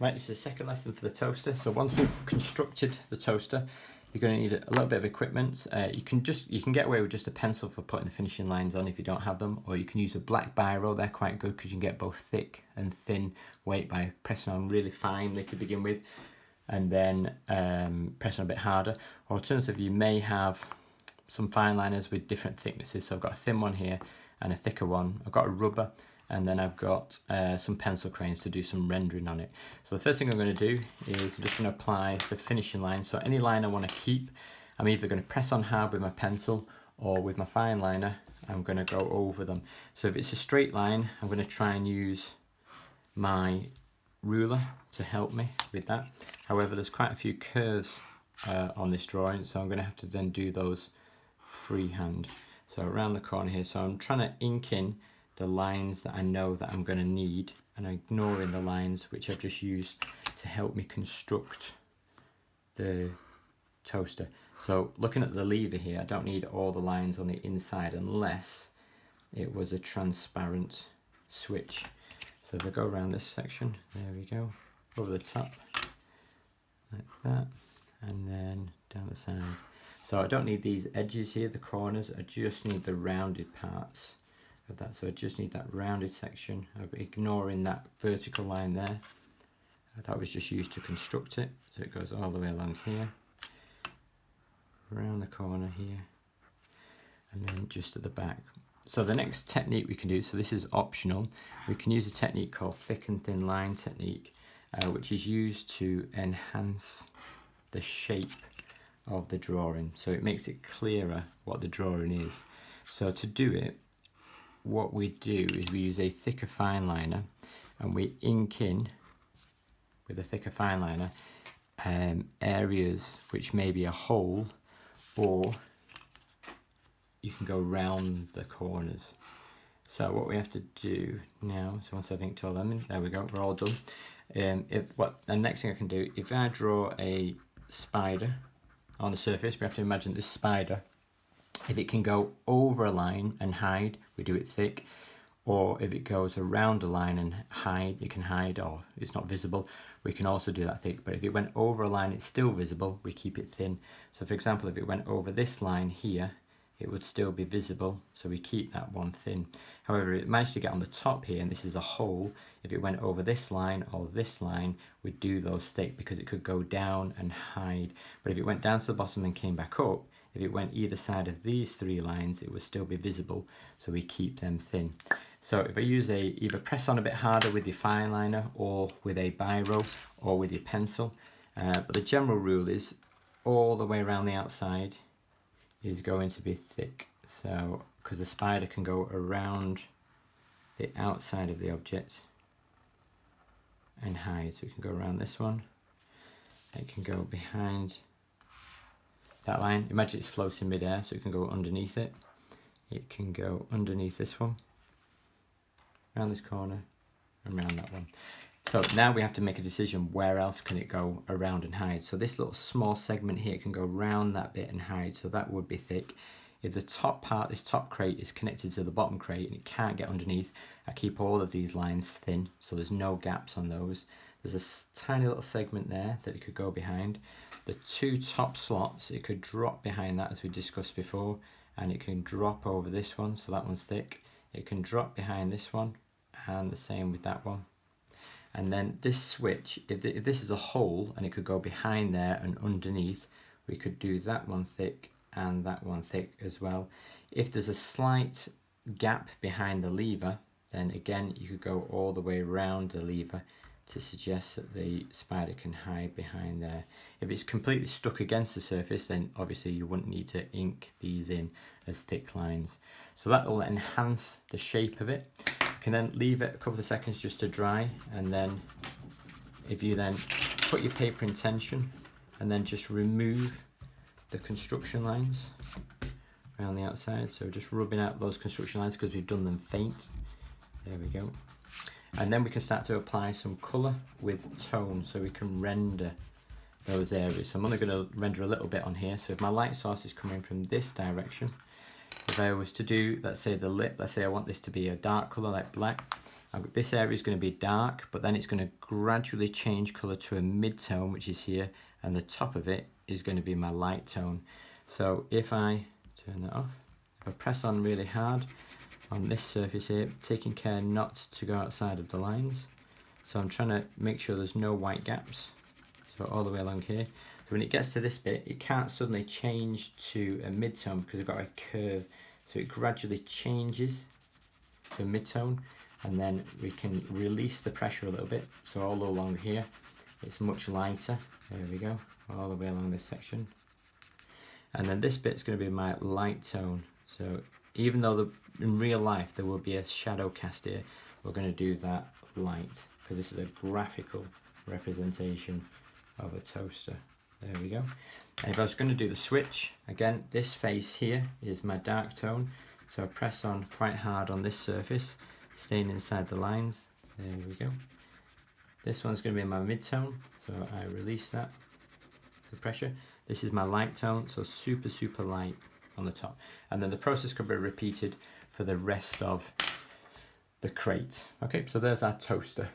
Right, this is the second lesson for the toaster. So once we've constructed the toaster, you're going to need a little bit of equipment. You can get away with just a pencil for putting the finishing lines on if you don't have them, or you can use a black biro. They're quite good because you can get both thick and thin weight by pressing on really finely to begin with, and then pressing a bit harder. Or alternatively, you may have some fine liners with different thicknesses. So I've got a thin one here and a thicker one. I've got a rubber, and then I've got some pencil crayons to do some rendering on it. So the first thing I'm going to do is I'm just going to apply the finishing line. So any line I want to keep, I'm either going to press on hard with my pencil, or with my fine liner, I'm going to go over them. So if it's a straight line, I'm going to try and use my ruler to help me with that. However, there's quite a few curves on this drawing, so I'm going to have to then do those freehand. So around the corner here, so I'm trying to ink in the lines that I know that I'm going to need, and ignoring the lines which I've just used to help me construct the toaster. So looking at the lever here, I don't need all the lines on the inside unless it was a transparent switch. So if I go around this section, there we go, over the top, like that, and then down the side. So I don't need these edges here, the corners, I just need the rounded parts of that. So I just need that rounded section, of ignoring that vertical line there. That was just used to construct it. So it goes all the way along here, around the corner here, and then just at the back. So the next technique we can do, so this is optional, we can use a technique called thick and thin line technique, which is used to enhance the shape of the drawing. So it makes it clearer what the drawing is. So to do it, what we do is we use a thicker fine liner, and we ink in with a thicker fine liner areas which may be a hole, or you can go round the corners. So what we have to do now, so once I've inked all them in, there we go, we're all done. The next thing I can do, if I draw a spider on the surface, we have to imagine this spider, if it can go over a line and hide, we do it thick, or if it goes around a line and hide, it can hide, or it's not visible, we can also do that thick. But if it went over a line, it's still visible, we keep it thin. So for example, if it went over this line here, it would still be visible, so we keep that one thin. However, it managed to get on the top here, and this is a hole. If it went over this line or this line, we'd do those thick because it could go down and hide. But if it went down to the bottom and came back up, if it went either side of these three lines, it would still be visible, so we keep them thin. So if I use either press on a bit harder with your fine liner, or with a biro, or with your pencil, but the general rule is all the way around the outside is going to be thick. So because the spider can go around the outside of the object and hide, so it can go around this one, it can go behind that line. Imagine it's floating mid-air, so it can go underneath it, it can go underneath this one, around this corner, and around that one. So now we have to make a decision, where else can it go around and hide. So this little small segment here can go around that bit and hide, so that would be thick. If the top part, this top crate, is connected to the bottom crate and it can't get underneath, I keep all of these lines thin, so there's no gaps on those. There's a tiny little segment there that it could go behind. The two top slots, it could drop behind that, as we discussed before, and it can drop over this one, so that one's thick. It can drop behind this one, and the same with that one. And then this switch, if this is a hole and it could go behind there and underneath, we could do that one thick and that one thick as well. If there's a slight gap behind the lever, then again you could go all the way around the lever to suggest that the spider can hide behind there. If it's completely stuck against the surface, then obviously you wouldn't need to ink these in as thick lines. So that will enhance the shape of it. You can then leave it a couple of seconds just to dry, and then if you then put your paper in tension and then just remove the construction lines around the outside, so just rubbing out those construction lines because we've done them faint. There we go. And then we can start to apply some colour with tone, so we can render those areas. So I'm only going to render a little bit on here. So if my light source is coming from this direction, if I was to do, let's say the lip, let's say I want this to be a dark colour like black, This area is going to be dark, but then it's going to gradually change colour to a mid-tone, which is here, and the top of it is going to be my light tone. So if I turn that off, if I press on really hard on this surface here, taking care not to go outside of the lines. So I'm trying to make sure there's no white gaps. So all the way along here. So when it gets to this bit, it can't suddenly change to a mid-tone because I've got a curve. So it gradually changes to a mid-tone, and then we can release the pressure a little bit. So all along here, it's much lighter. There we go, all the way along this section. And then this bit's going to be my light tone. So even though in real life there will be a shadow cast here, we're going to do that light because this is a graphical representation of a toaster. There we go. And if I was going to do the switch, again, this face here is my dark tone. So I press on quite hard on this surface, staying inside the lines. There we go. This one's going to be my mid-tone, so I release that, the pressure. This is my light tone, so super, super light on the top. And then the process could be repeated for the rest of the crate. Okay, so there's our toaster.